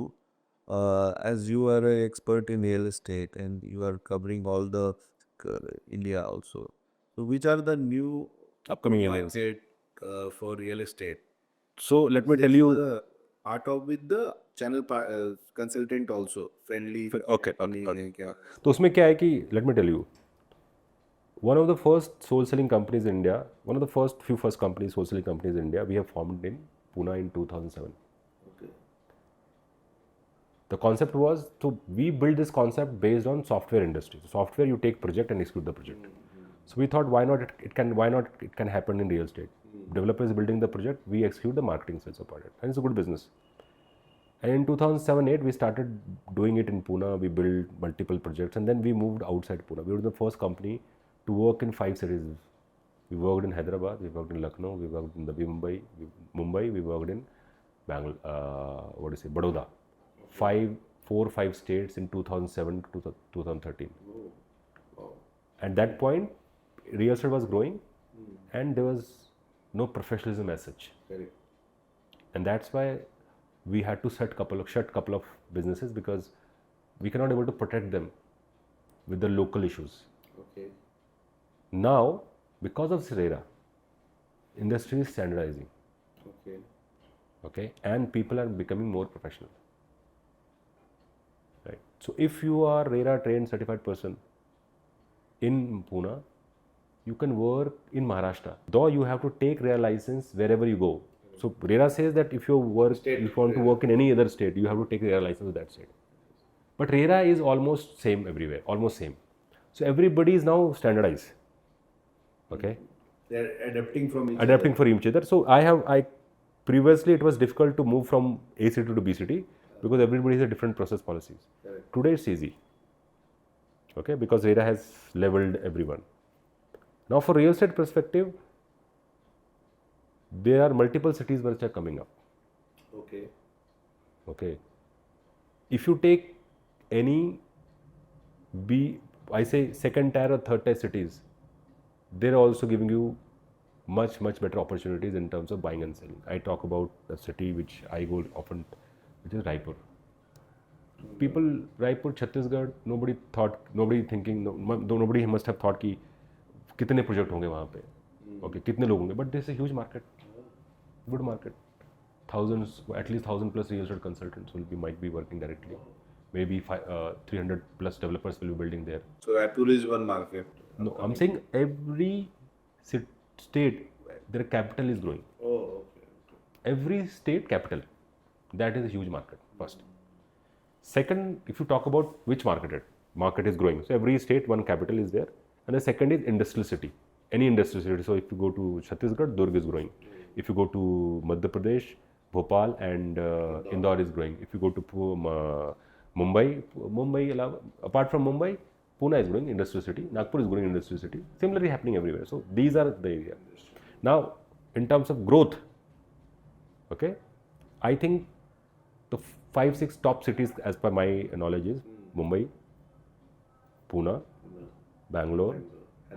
as you are an expert in real estate and you are covering all the India also. So which are the new Upcoming market for real estate? So let me tell you. The art of with the channel consultant also friendly. Okay. तो उसमें क्या है कि let me tell you, one of the first soul selling companies in India, one of the first companies, soul selling companies in India, we have formed in Pune in 2007. Okay. The concept was, so we built this concept based on software industry. So software, you take project and execute the project. So we thought, why not it can happen in real estate. Developer is building the project, we execute the marketing sales support it, and it's a good business. And in 2007-8 we started doing it in Pune. We built multiple projects and then we moved outside Pune. We were the first company to work in 5 cities. We worked in Hyderabad, we worked in Lucknow, we worked in Mumbai, we worked in Baroda. 4 or 5 states in 2007 to 2013. At that point, real estate was growing and there was no professionalism as such. Correct. And that's why we had to shut couple of businesses because we cannot able to protect them with the local issues. Okay. Now, because of Serera, industry is standardizing. Okay. Okay, and people are becoming more professional. Right. So if you are RERA trained certified person in Pune, you can work in Maharashtra. Though you have to take RERA license wherever you go. So RERA says that if you want to work in any other state, you have to take RERA license of that state. But RERA is almost same everywhere, almost same. So everybody is now standardized. Okay. They're adapting from each other. So I previously it was difficult to move from A city to B city because everybody has a different process policies. Correct. Today it's easy. Okay, because RERA has leveled everyone. Now for real estate perspective, there are multiple cities which are coming up. Okay. Okay. If you take any I say second tier or third tier cities, they're also giving you much better opportunities in terms of buying and selling. I talk about a city which I go often, which is Raipur. People, Raipur, Chhattisgarh, nobody thinking, nobody must have thought कि कितने project होंगे वहाँ पे, okay, कितने लोग होंगे, but this is a huge market, good market, thousands, at least 1,000 plus real estate consultants might be working directly, maybe 300 plus developers will be building there. So Raipur is one market. No, I'm saying every state, their capital is growing. Oh, okay. Every state capital, that is a huge market, first. Second, if you talk about which market is growing. So every state, one capital is there. And the second is industrial city, any industrial city. So if you go to Chhattisgarh, Durg is growing. If you go to Madhya Pradesh, Bhopal and Indore is growing. If you go to Mumbai, apart from Mumbai, Pune is growing, industrial city. Nagpur is growing, industrial city. Similarly happening everywhere. So these are the area. Now, in terms of growth, okay, I think the 5-6 top cities as per my knowledge is Mumbai, Pune, Bangalore,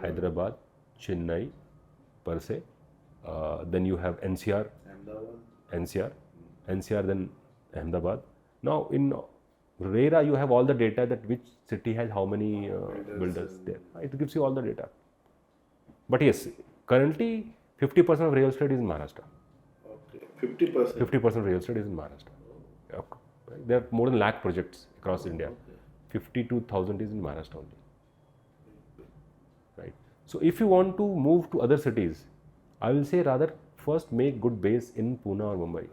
Hyderabad, Chennai, per se. Then you have NCR, then Ahmedabad. Now in RERA you have all the data that which city has how many builders there. It gives you all the data. But yes, currently 50% of real estate is in Maharashtra. Okay, 50%. 50% of real estate is in Maharashtra. Okay. There are more than lakh projects across India. 52,000 is in Maharashtra only. Right. So if you want to move to other cities, I will say rather first make good base in Pune or Mumbai.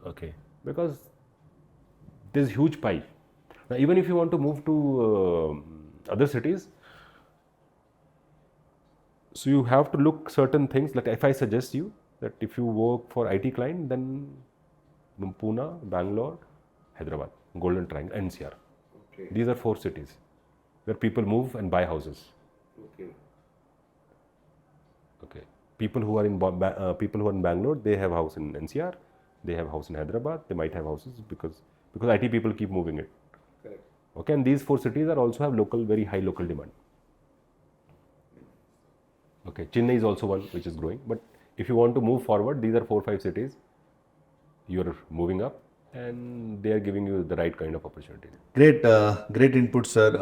Okay. Because there's huge pie. Now even if you want to move to other cities, so you have to look certain things. Like if I suggest you that if you work for IT client, then Pune, Bangalore, Hyderabad, Golden Triangle, NCR. Okay. These are 4 cities where people move and buy houses. Okay. Okay. People who are in Bangalore, they have house in NCR, they have house in Hyderabad, they might have houses because IT people keep moving it. Correct. Okay, and these 4 cities are also have very high local demand. Okay, Chennai is also one which is growing, but if you want to move forward, these are 4-5 cities you are moving up and they are giving you the right kind of opportunity. Great input, sir.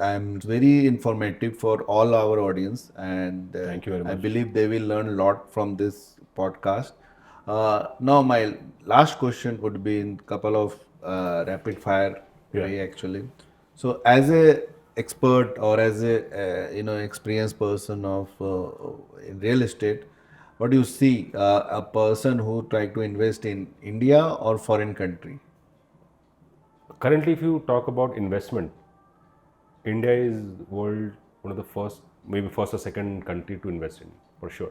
I'm very informative for all our audience, and Thank you very much. I believe they will learn a lot from this podcast. Now, my last question would be in couple of rapid fire way actually. So, as a expert or as a experienced person of in real estate, what do you see a person who try to invest in India or foreign country? Currently, if you talk about investment, India is one of the first, maybe first or second country to invest in, for sure.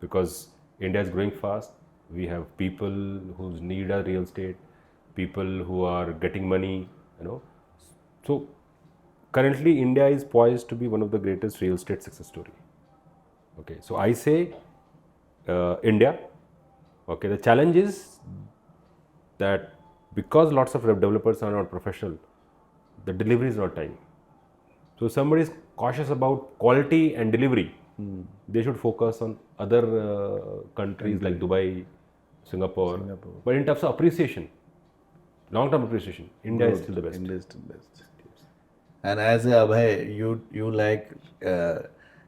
Because India is growing fast. We have people who need a real estate, people who are getting money, So currently, India is poised to be one of the greatest real estate success story. Okay, so I say India. Okay, the challenge is that because lots of developers are not professional, the delivery is not time. So if somebody is cautious about quality and delivery, they should focus on other countries like Dubai, Singapore. But in terms of appreciation, long-term appreciation, India is still the best. India is still best. And as a Abhay, you like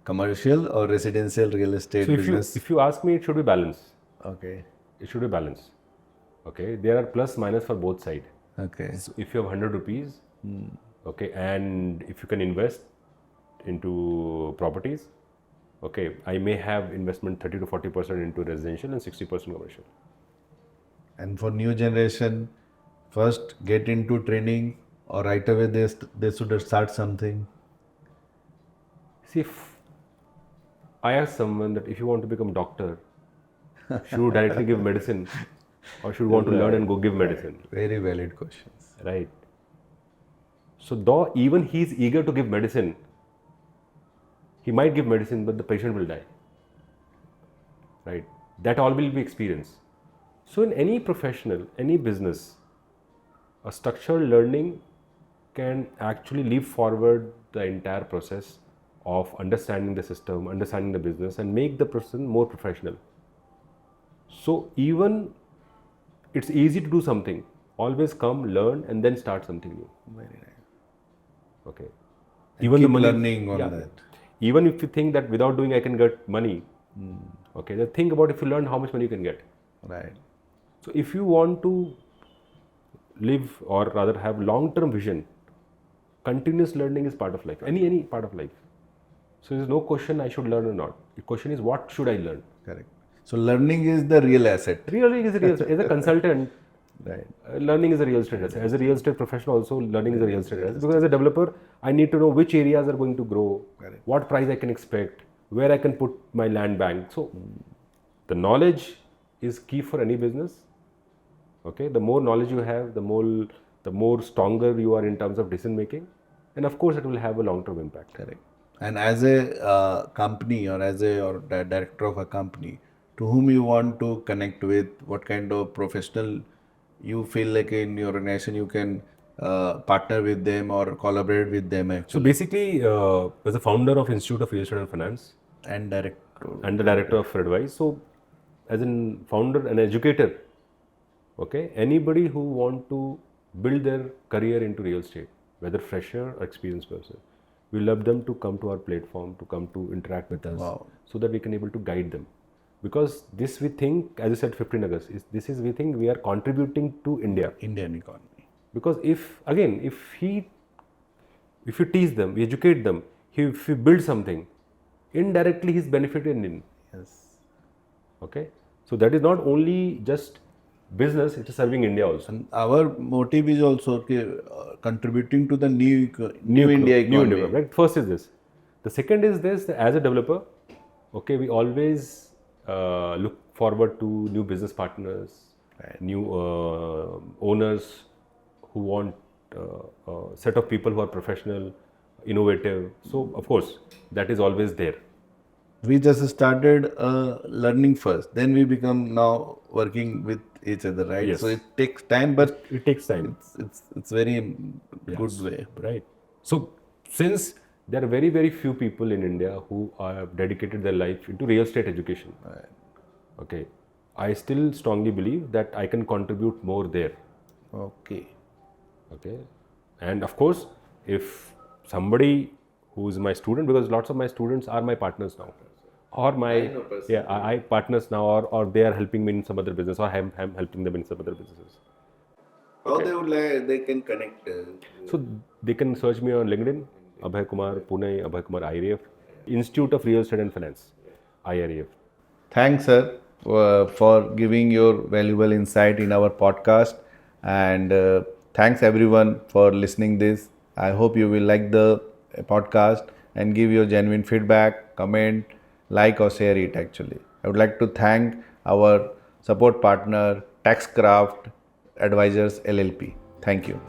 commercial or residential real estate So business? if you ask me, it should be balanced. Okay. It should be balanced. Okay, there are plus minus for both sides. Okay. So if you have 100 rupees, okay, and if you can invest into properties, okay, I may have investment 30 to 40% into residential and 60% commercial. And for new generation, first get into training or right away they should start something. See, if I ask someone that if you want to become doctor, should you directly give medicine or should you want to learn and go give medicine? Very valid questions. Right. So though even he is eager to give medicine, he might give medicine, but the patient will die. Right. That all will be experience. So in any professional, any business, a structured learning can actually leap forward the entire process of understanding the system, understanding the business, and make the person more professional. So even it's easy to do something, always come, learn, and then start something new. Very nice. Okay. And keep learning on that. Even if you think that without doing I can get money, okay, then think about if you learn how much money you can get. Right. So if you want to live or rather have long-term vision, continuous learning is part of life, any part of life. So there's no question I should learn or not. The question is what should I learn? Correct. So learning is the real asset. Really is a real estate. As a consultant, Right. learning is a real estate asset. As a real estate professional also, learning is a real estate asset. Because as a developer, I need to know which areas are going to grow, Correct. what price I can expect, where I can put my land bank. So the knowledge is key for any business. Okay, the more knowledge you have, the more stronger you are in terms of decision making, and of course it will have a long-term impact. Correct. And as a company or as a or the director of a company, to whom you want to connect with, what kind of professional you feel like in your organization you can partner with them or collaborate with them So actually, basically, as a founder of Institute of Real Estate and Finance and director. and the director of advice, so as a founder and educator, okay, anybody who want to build their career into real estate, whether fresher or experienced person, we love them to come to our platform, to come to interact with us, Wow. so that we can able to guide them. Because this we think, as you said, 15 August, we think we are contributing to India. Indian economy. Because if you teach them, you educate them, if you build something, indirectly he's benefited in. Yes. Okay, so that is not only just business; it is serving India also. And our motive is also contributing to the new India economy. New India, right? First is this. The second is this: that as a developer, okay, we always look forward to new business partners, Right. new owners who want a set of people who are professional, innovative. So of course, that is always there. We just started learning first, then we become now working with each other, right? Yes. So it takes time, but It takes time. it's very good way. Right. So, since there are very few people in India who have dedicated their life into real estate education, okay, I still strongly believe that I can contribute more there. Okay. Okay, and of course, if somebody who is my student, because lots of my students are my partners now, or I partners now, or they are helping me in some other business, or I'm helping them in some other businesses. How they would like, they can connect. So they can search me on LinkedIn, Abhay Kumar Pune, Abhay Kumar IREF, Institute of Real Estate and Finance, IREF. Thanks, sir, for giving your valuable insight in our podcast, and thanks everyone for listening this. I hope you will like the podcast and give your genuine feedback, comment, like or share it actually. I would like to thank our support partner TaxCraft Advisors LLP. Thank you.